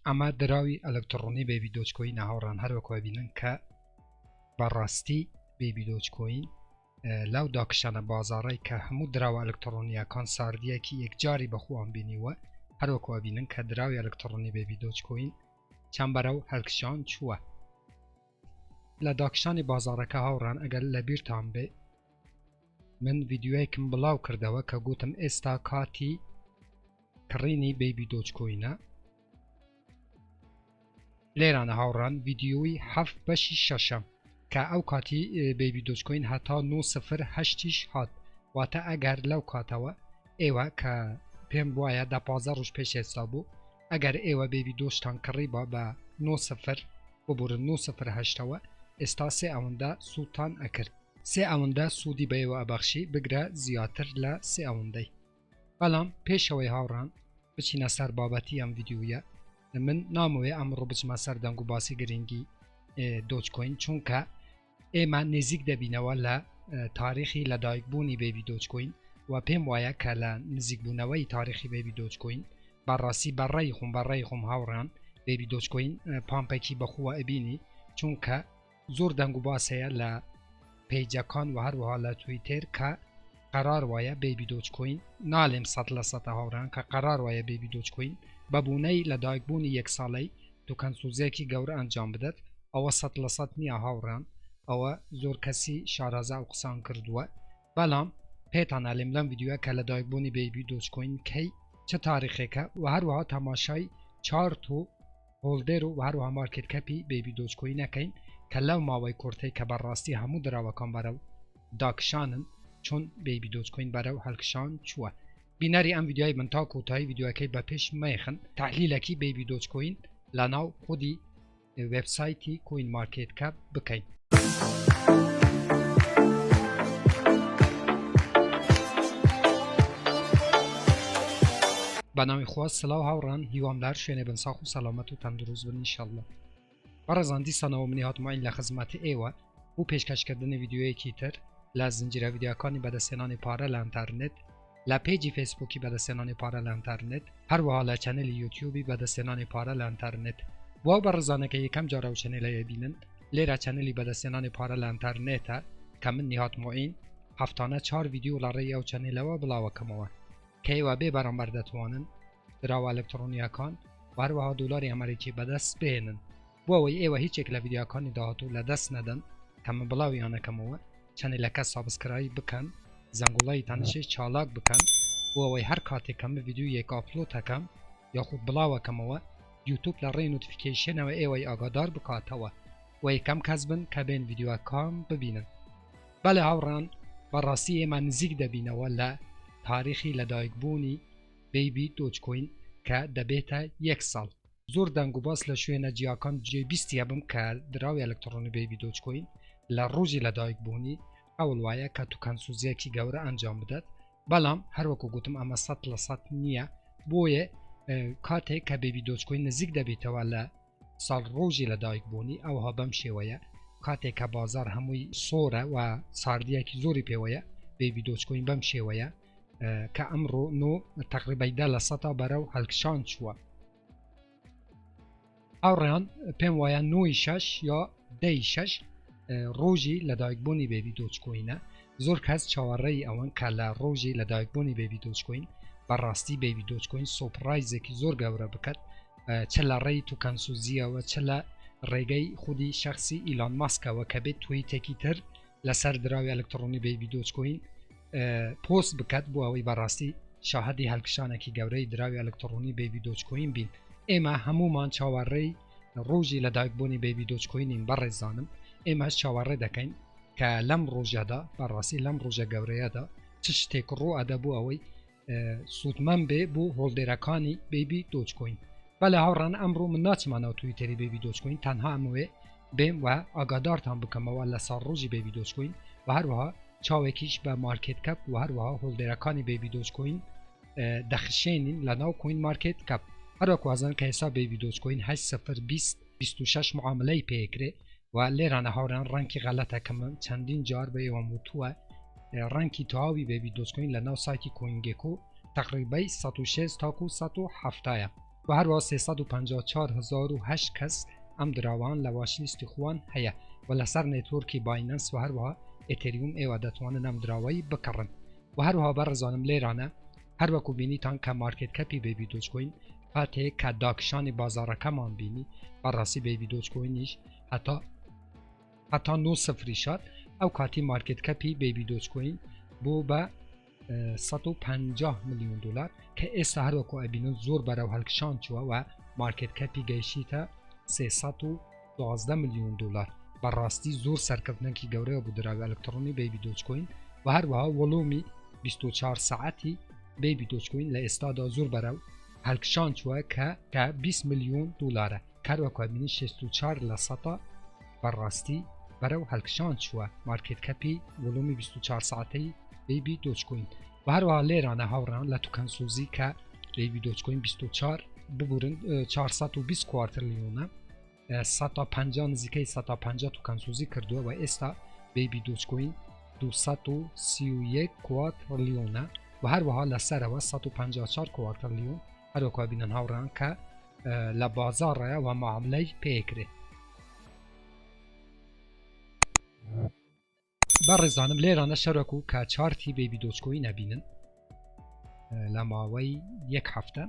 ئەمە دراوی ئەلکترۆنی بێبی دۆچکۆین هاوڕان هەروەکوە بینن کە بەڕاستی بێبی دۆچکۆین لەو داکشانە بازاڕی کە هەموو دراوە ئەلکترۆنیەکان ساردیەکی یەکجاری بەخۆیان بینیوە هەروەکوە بینن کە دراوی ئەلکترۆنی بێبی دۆچکۆین چەند بەرەو هەڵکشان چووە لە داکشانی بازارەکە هاوڕان ئەگەر لە بیرتان بێ من ڤیدیۆیەکم بڵاو کردەوە کە گوتم ئێستا کاتی کڕینی بێبی دۆچکۆینە لێرانە هاوڕان ڤیدیۆی 7 بەشی شەشەم کە ئەو کاتی بێبی دۆچکۆین هەتا 908 هات واتە ئەگەر لەو کاتەوە ئێوە کە پێم وایە دا 15 ڕۆژ پێش ئێستا بوو ئەگەر ئێوە بێبی دۆشتان کڕی بە 90 ببورن 908ەوە ئێستا سێ ئەوەندە سوودتان ئەکرد سێ ئەوەندە سوودی بە ئێوە ئەبەخشی بگرە زیاتر لە سێ ئەوەندەی بەڵام پێشەوەی هاوڕان بچینە سەر بابەتی ئەم ڤیدیۆیە من نامەوێ ئەمڕۆ بچمە سەر دەنگ و باسی گرنگی دۆچکۆین چونکە ئێمە نزیک دەبینەوە لە تاریخی لەدایکبوونی بێبی دۆچکۆین و پێم وایە کە لە نزیکبوونەوەی تاریخی بێبی دۆچکۆین بەڕاستی بەڕێی خۆم هاوڕان بێبی دۆچکۆین پامپێکی بەخووە ئەبینی چونکە زۆر دەنگ و باسەیە لە پیجەکان و هەروەها لە تویتر کە قەرار وایە بێبی دۆچکۆین نالێم 100% هاوڕان کە قەرار وایە بێبی دۆچکۆین بەبوونەی لە دایکبوونی یەک ساڵەی دوکانسوزیەکی گەورە ئەنجام بدات ئەوە 100% نییە هاوڕان ئەوە زۆر کەسی شارەزا و قسان کردووە بەڵام پێتان ئەڵێم لەم ڤیدیۆە کە لە دایکبوونی بێبی دۆچکۆین کەی چه تاریخێکە و هەروەها تەماشای چارت و هۆڵدێر و هەروەها مارکێت کەپی بێبی دۆچکۆین نەکەین کە لەو ماوەی کورتەی کە بەڕاستی هەموو دراوەکان بەرەو داکشانن چۆن بێبی دۆچکۆین بەرەو هەڵکشان چووە بینەری ئەم ڤیدیۆی من تا کۆتایی ڤیدیۆەکەی بە پێش مەیخن تحلیلەکی بێبی دۆچکۆین لە ناو خودی وێبسایتی کوین مارکێت کەپ بکەین بەناوی خوا سلااو هاوڕان هیوامدار شوێنێ بن ساخ و سەلامەت و تەندروست بن ئینشەڵڵا بەڕێزان دیسانەوە منی هاتماین لە خزمەتی ئێوە بۆ پێشکەشکردنی ڤیدیۆیەکی تر لە زنجیرە ڤیدیۆکانی بەدەستێنانی پارە لە ئینتەرنێت لە پیجی فیسبووکی بەدەستێنانی پارە لە ئینتەرنێت هەروەها لە چەنەلی یوتیوبی بەدەستێنانی پارە لە ئینتەرنێت بۆ بەڕێزانەکە یەکەم جارە و چەنێلەیە بینن لێرە چەنەلی بەدەستێنانی پارە لە ئینتەرنێتە کە من نیهاتمۆین هەفتانە 4 ڤیدیۆ لە ڕێی ئەو چەنێلەوە بڵاوەکەمەوە کە ئێوە بێ بەرامبەر دەتوانن دراوە ئەلکترۆنیەکان هەروەها دۆلاری ئەمریکی بەدەست بهێنن بۆ ئەوەی ئێوە هیچێک لە ڤیدیۆکانی داهاتوو لە دەست نەدەن کە من بڵاویانەکەمەوە چەنێلەکە سابسکرایب بکەن زەنگوڵای تەنشەی چالاک بکەن بۆ ئەوەی هەر کاتێکەمە ڤیدیۆیەک ئاپلۆد دەکەم یاخود بڵاوەکەمەوە یوتیوب لە ڕێی نوتیفیکیشنەوە ئێوەی ئاگادار بکاتەوە و یەکەم کەس بن کە بێن ڤیدیۆکان ببینن بەڵێ هاوڕان بەڕاستی ئێمە نزیک دەبینەوە لە تاریخی لەدایکبوونی بێبی دۆچکۆین کە دەبێتە 1 ساڵ زۆر دەنگ و باس لە شوێنە جیاکان جێبیستیە بم کە دراوی ئەلکترۆنی بێبی دۆچکۆین لە ڕۆژی لەدایکبوونی ئەوڵ وایە کە توکانسوزیەکی گەورە ئەنجام بدات بەڵام هەروەکو گوتم ئەمە 100% نییە بۆیە کاتێک کە بێبی دۆچکۆین نزیک دەبێتەوە لە ساڵ ڕۆژی لەدایکبوونی ئەوها بەم شێوەیە کاتێک کە بازار هەمووی سۆرە و ساردیەکی زۆری پێوەیە بێبی دۆچکۆین بەم شێوەیە کە ئەمڕۆ تقریبا 10% بەرەو هەڵکشان چووە ئەوڕێیان پێم وایە 9/6 یا 10/6 ڕۆژی لەدایکبوونی بێبی دۆچکۆینە زۆر کەس چاوەڕێی ئەوەن کە لە ڕۆژی لەدایکبوونی بێبی دۆچکۆین بەڕاستی بێبی دۆچکۆین سۆپرایزێکی زۆر گەورە بکات چ لە ڕێی توکانسوزیەوە چ لە ڕێگەی خودی شخصی ئیلان ماسکەوە کە بێت تویتێکی تر لەسەر دراوی ئەلکترۆنی بێبی دۆچکۆین پۆست بکات بۆ ئەوەی بەڕاستی شاهدی هەڵکشانێکی گەورەی دراوی ئەلکترۆنی بێبی دۆچکۆین بین ئێمە هەمومان چاوەڕێی ڕۆژی لەدایکبوونی بێبی دۆچکۆینین بەڕێزانم ئێمەش چاوەڕێ دەکەین کە لەم ڕۆژەدا بەڕاستی لەم ڕۆژە گەورەیەدا چ شتێک ڕوو ئەدە بوو ئەوەی سوودمەند بێ بۆ هۆڵدێرەکانی بێبی دۆچکۆین بەڵێ هاوڕان ئەمڕۆ من ناچمانەوە تویتەری بێبی دۆچکۆین تەنها ئەمەوێ بێم و ئاگادارتان بکەمەوە لە ساڵ ڕۆژی بێبی دۆچکۆین و هەروەها چاوێکیش بە مارکێت کەپ و هەروەها هۆڵدێرەکانی بێبی دۆچکۆین دەخشێنین لە ناو کوین مارکێت کەپ هەروەکوازان کە ئێستا بێبی دۆچکۆین 8/0/2026 معاملەی پێکرێ و لێرانە هاوڕان ڕەنکی غەلەتە کە من چەندین جار بە ئێوە وتووە ڕەنکی تەواوی بێبی دۆچکۆین لە ناو سایتی کۆینگێکۆ تقریبای 106 تاکو 170ە و هەروە 354,008 کەس ئەم دراوان لە واشلیستی خوان هەیە و لەسەر نێتۆرکی باینەنس و هەروەها ئێتریوم ئێوە دەتوانن ئەم دراوایی بکڕن و هەروەها بەڕێزانم لێرانە هەروەکو بینیتان کە مارکێت کەپی بێبی دۆجکۆین کاتێک کە داکشانی بازارەکەمان بینی بەڕاستی بێبی دۆجکۆینیش هەتا 9 شات ئەو کاتی مارکێت کەپی بێبی دۆجکۆین بۆ بە 150 میلیۆن دلار کە ئێستا هەروەکو ئەبینن زۆر بەرەو هەڵکشان چووە و مارکێت کەپی گەیشتە 312 میلیۆن دلار بەڕاستی زۆر سەرکەوتنێکی گەورەیە بۆ دراوی ئەلکترۆنی بێبی دۆجکۆین و هەروەها وەڵۆمی 24 ساعتی بێبی دۆجکۆین لە ئێستادا زۆر بەرەو هەڵکشان چووە کە 20 میلیۆن دلارە کاروەکو ئەبینی 64 لە سەتا بەڕاستی بەرەو هەڵکشان چووە مارکێت کەپی وەڵۆمی 24 ساعتەی بێبی دۆجکۆین و هەروەها لێرانە هاوڕان لە توکەنسوزی کە بێبی دۆجکۆین 24 ببورن 420 کوارتریلیۆنە 150 نزیکەی 150 توکەنسوزی کردووە و ئێستا بێبی دۆجکۆین 231 کوارتریلیۆنە و هەروەها لەسەرەوە 154 کوارتریلیۆن هەروەکو بینن هاوڕان کە لە بازاڕەیە و معاملەی پێکرێت بەڕێزانم لێرانە شەرەکو کە چارتی بێبی دۆجکۆین نەبینن لە ماوەی یەک هەفتە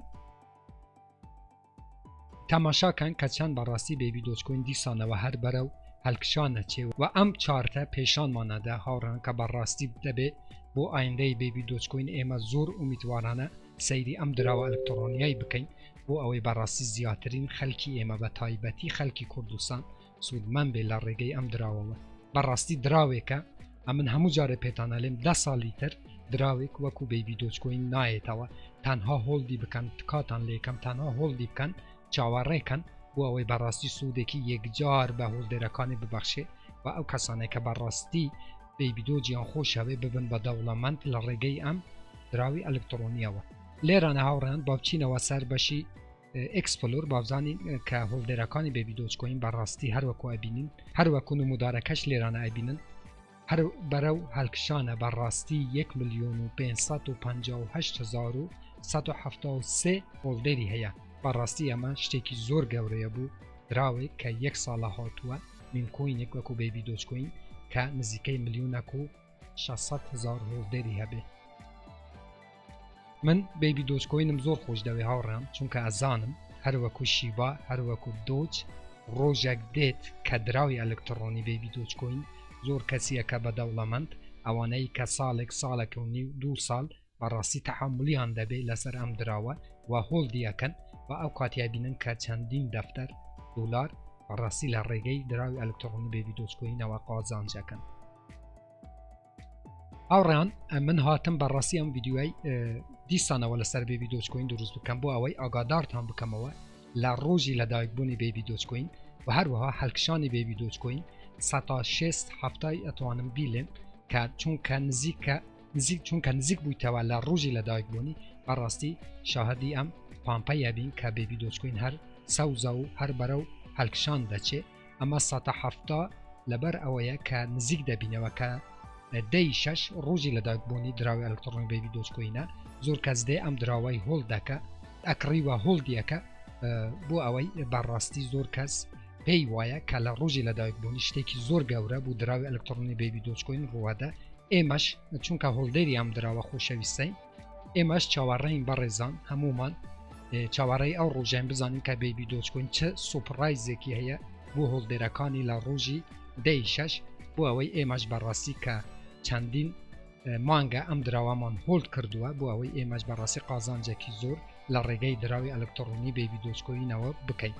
تەماشاکەن کە چەند بەڕاستی بێبی دۆجکۆین دیسانەوە هەر بەرەو هەڵکشانە چێ و ئەم چارتە پێشانمانەدا هاوڕان کە بەڕاستی دەبێت بۆ ئایندەی بێبی دۆجکۆین ئێمە زۆر ئومیدوارانە سەیری ئەم دراوە ئەلکترۆنیایی بکەین بۆ ئەوەی بەڕاستی زیاترین خەلکی ئێمە بە تایبەتی خەلکی کوردستان سوودمەند بێ لە ڕێگەی ئەم دراوەوە بەڕاستی دراوێکە ئەمن هەموو جارە پێتانە لێم 10 ساڵی تر دراوێک وەکو بێبی دۆجکۆین نایێتەوە تەنها هۆڵدی بکەن تکاتان لێکەم تەنها هۆڵدی بکەن چاوەڕێکەن بۆ ئەوەی بەڕاستی سوودێکی یەکجار بە هۆڵدێرەکانی ببەخشێ و ئەو کەسانێک کە بەڕاستی بێبی دۆجیان خۆشەوێ ببن بە دەوڵەمەند لە ڕێگەی ئەم دراوی ئەلکترۆنیەوە لێرانە هاوڕێن با بچینەوە سەر بەشی ئەکسپلۆر بابزانین کە هۆڵدێرەکانی بێبی دۆجکۆین بەڕاستی هەروەکو ئەبینین هەروەکو نمودارەکەش لێرانە ئەبینن هەر بەرەو هەڵکشانە بەڕاستی 1,558,173 هۆڵدێری هەیە بەڕاستی ئەمە شتێکی زۆر گەورەیە بوو دراوێک کە یەک ساڵە هاتووە مینکۆینێک وەکو بێبی دۆجکۆین کە نزیکەی 1,600,000 هۆڵدێری هەبێ من بێبی دۆجکۆینم زۆر خۆش دەوێ هاوڕێم چونکە ئەزانم هەروەکو شیبا هەروەکو دۆج ڕۆژێک دێت کە دراوی ئەلکترۆنی بێبی دۆجکۆین زۆر کەسیەکە بە دەوڵەمەند ئەوانەی کە ساڵێک و نیو 2 ساڵ بەڕاستی تەحملیان دەبێت لەسەر ئەم دراوە و هۆڵدیەکەن و ئەو کاتیا بینن کە چەندین دەفتەر دلار بەڕاستی لە ڕێگەی دراوی ئەلکترۆنی بێبی دۆجکۆینەوە قازانجەکەن هاوڕێیان من هاتم بەڕاستی ئەم ڤیدیۆی دیسانەوە لەسەر بێبی دۆجکۆین دروست بکەم بۆ ئەوەی ئاگادارتان بکەمەوە لە ڕۆژی لەدایکبوونی بێبی دۆجکۆین و هەروەها هەڵکشانی بێبی دۆجکۆین 106 هەفتای ئەتوانم بیلێن کە چونکە نزیک بوویتەوە لە ڕۆژی لەدایکبوونی بەڕاستی شاهدی ئەم پامپەیە بین کە بێبی دۆجکۆین هەر سەوزە و هەر بەرەو هەڵکشان دەچێت ئەمە 170 لەبەر ئەوەیە کە نزیک دەبینەوە کە دەی 6 ڕۆژی لەدایکبوونی دراوی ئەلکترۆنی بێبی دۆجکۆینە زۆر کەس دێ ئەم دراوای هۆڵ دەکە ئەکڕیوە هۆڵدیەکە بۆ ئەوەی بەڕاستی زۆر کەس پێی وایە کە لە ڕۆژی لەدایکبوونی شتێکی زۆر گەورە بوو دراوی ئەلکترۆنی بێبی دۆجکۆین ڕوادە ئێمەش چونکە هۆڵدێری ئەم دراوە خۆشەویستین ئێمەش چاوەڕێین بەڕێزان هەمومان چاوەڕێی ئەو ڕۆژیان بزانین کە بێبی دۆجکۆین چه سوپڕایزێکی هەیە بۆ هۆڵدێرەکانی لە ڕۆژی دەی 6 بۆ ئەوەی ئێمەش بەڕاستی کە چەندین مانگە ئەم دراوامان هۆڵد کردووە بۆ ئەوەی ئێمەش بەڕاستی قازانجێکی زۆر لە ڕێگەی دراوی ئەلکترۆنی بێبی دۆجکۆینەوە بکەین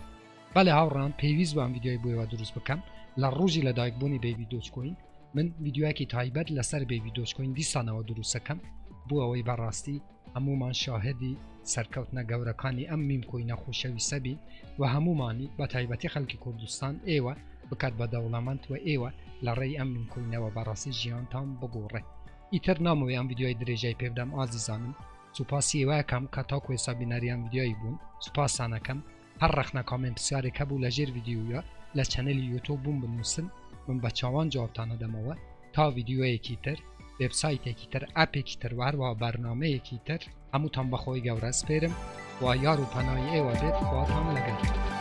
بەڵێ هاوڕان پێویست بە ئەم ڤیدیۆی بۆیەوە دروست بکەم لە ڕۆژی لەدایکبوونی بێبی دۆجکۆین من ڤیدیۆیەکی تایبەت لەسەر بێبی دۆجکۆین دیسانەوە دروستەکەم بۆ ئەوەی بەڕاستی هەمومان شاهدی سەرکەوتنە گەورەکانی ئەم میمکۆینە خۆشەویستە بین و هەمومانی بە تایبەتی خەڵکی کوردستان ئێوە بکات بە دەوڵەمەند و ئێوە لە ڕێی ئەم میمکۆینەوە بەڕاستی ژیانتان بگۆڕێ ئیتر نامەوەی ئەم ڤیدیۆی درێژەی پێبدەم ئازیزانم سوپاسی ئێوەیەکەم کە تاکو ئێستا بینەریان ڤیدیۆی بوون سوپاسانەکەم هەر ڕەخنە کامنت پرسیارێک هەبوو لە ژێر ڤیدیۆیە لە چەنەلی یوتیوب بووم بنووسن من بە چاوان جوابتانە دەمەوە تا ڤیدیۆیەکی تر وێبسایتێکی تر ئاپێکی تر وهەروەها بەرنامەیەکی تر هەمووتان بەخۆی گەورە سپێرم و یار و پناهی ایوا بید خواتان لگد